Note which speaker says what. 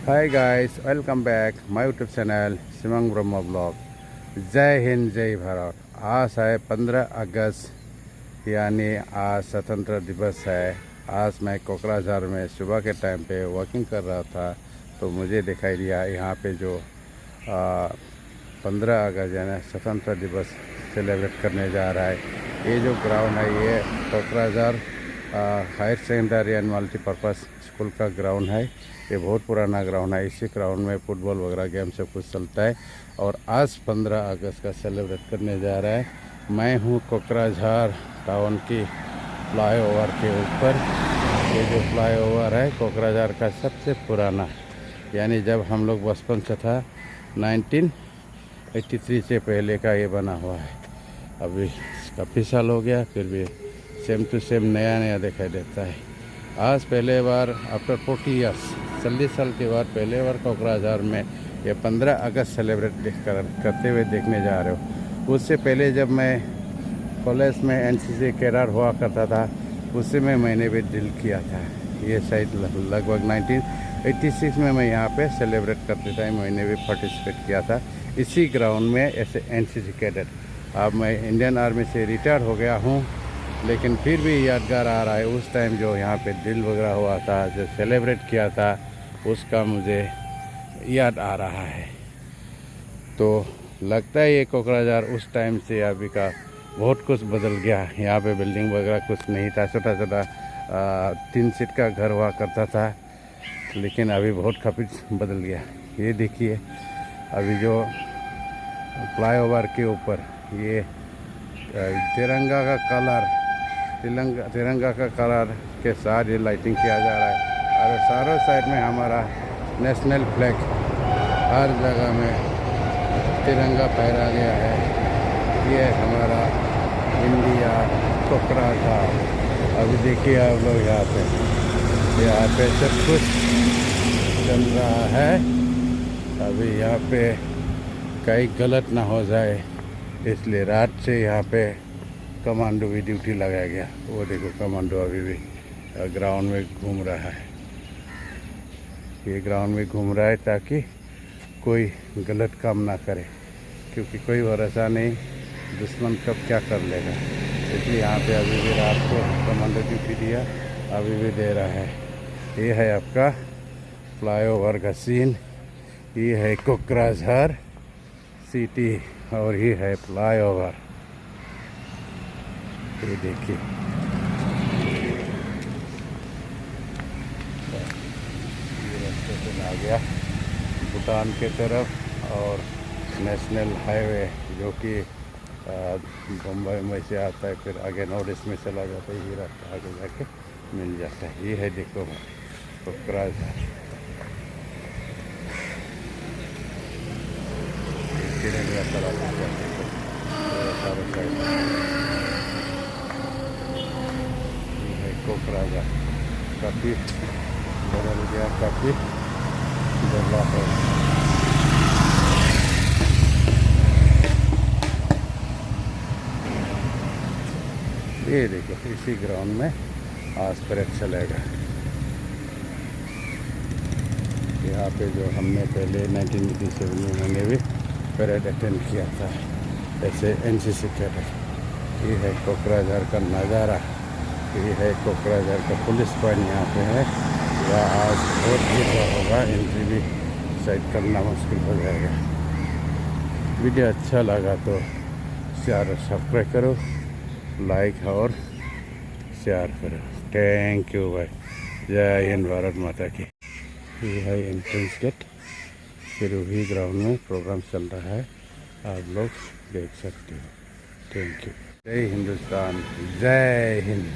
Speaker 1: Hi guys, welcome back my YouTube channel Shivang Brahma blog. जय हिंद, जय भारत। आज है 15 अगस्त, यानी आज स्वतंत्र दिवस है। आज मैं कोकराझार में सुबह के टाइम पे वॉकिंग कर रहा था, तो मुझे दिखाई दिया यहाँ पे जो 15 अगस्त यानी स्वतंत्र दिवस सेलिब्रेट करने जा रहा है। ये जो ग्राउंड है ये Kokrajhar higher secondary and multipurpose school का ग्राउंड है। ये बहुत पुराना ग्राउंड है। इसी ग्राउंड में फुटबॉल वगैरह गेम सब कुछ चलता है और आज 15 अगस्त का सेलिब्रेट करने जा रहा है। मैं हूँ कोकराझार टाउन की फ्लाईओवर के ऊपर। ये जो फ्लाईओवर है कोकराझार का सबसे पुराना, यानी जब हम लोग बचपन से था 1983 से पहले का ये बना हुआ है। अभी काफ़ी साल हो गया, फिर भी सेम टू सेम नया नया दिखाई देता है। आज पहले बार आफ्टर 40 ईयर्स, 40 साल के बाद पहले बार कोकराझार में ये 15 अगस्त सेलिब्रेट करते हुए देखने जा रहे हो। उससे पहले जब मैं कॉलेज में एनसीसी कैडर हुआ करता था, उस समय मैंने भी ड्रिल किया था। ये शायद लगभग 1986 में मैं यहाँ पे सेलिब्रेट करते टाइम मैंने भी पार्टिसिपेट किया था इसी ग्राउंड में ऐसे एनसीसी कैडर। अब मैं इंडियन आर्मी से रिटायर हो गया हूँ, लेकिन फिर भी यादगार आ रहा है। उस टाइम जो यहाँ पे ड्रिल वगैरह हुआ था, जो सेलिब्रेट किया था, उसका मुझे याद आ रहा है। तो लगता है ये कोकराझार उस टाइम से अभी का बहुत कुछ बदल गया। यहाँ पे बिल्डिंग वगैरह कुछ नहीं था, छोटा छोटा 3 सीट का घर हुआ करता था, लेकिन अभी बहुत काफ़ी बदल गया। ये देखिए अभी जो फ्लाईओवर के ऊपर ये तिरंगा का कलर के साथ ये लाइटिंग किया जा रहा है और चारों साइड में हमारा नेशनल फ्लैग, हर जगह में तिरंगा फहरा गया है। ये हमारा इंडिया कोकराझार। अभी देखिए आप लोग यहाँ पे सब कुछ चल रहा है। अभी यहाँ पे कहीं गलत ना हो जाए, इसलिए रात से यहाँ पे कमांडो भी ड्यूटी लगाया गया। वो देखो कमांडो अभी भी ग्राउंड में घूम रहा है। ये ग्राउंड में घूम रहा है ताकि कोई गलत काम ना करे, क्योंकि कोई भरोसा नहीं दुश्मन कब क्या कर लेगा। इसलिए यहाँ पे अभी भी रात को कमांडो ड्यूटी दिया, अभी भी दे रहा है। ये है आपका फ्लाईओवर का सीन। ये है कोकराझार सिटी और ये है फ्लाईओवर। ये देखिए ये रास्ते से आ गया भूटान के तरफ, और नेशनल हाईवे जो कि बम्बई में से आता है, फिर आगे नॉर्थ ईस्ट में चला जाता है। ये रास्ता आगे जाके मिल जाता है। ये है देखो कोकराझार। कोकराझार काफ़ी बदल गया, काफ़ी बदलाव है। ये देखो इसी ग्राउंड में आज परेड चलेगा। यहाँ पे जो हमने पहले 1987 में मैंने भी परेड अटेंड किया था ऐसे एनसीसी कैडेट। ये है कोकराझार का नज़ारा। ये है कोकराझार का पुलिस पॉइंट यहाँ पे है। या आज बहुत भीड़ होगा, एंट्री भी शायद करना मुश्किल हो जाएगा। वीडियो अच्छा लगा तो शेयर और सब्सक्राइब करो, लाइक और शेयर करो। थैंक यू भाई। जय हिंद, भारत माता की। ये है एंट्रेंस गेट। फिर वही ग्राउंड में प्रोग्राम चल रहा है, आप लोग देख सकते हो। Thank you. जय हिंदुस्तान, जय हिंद।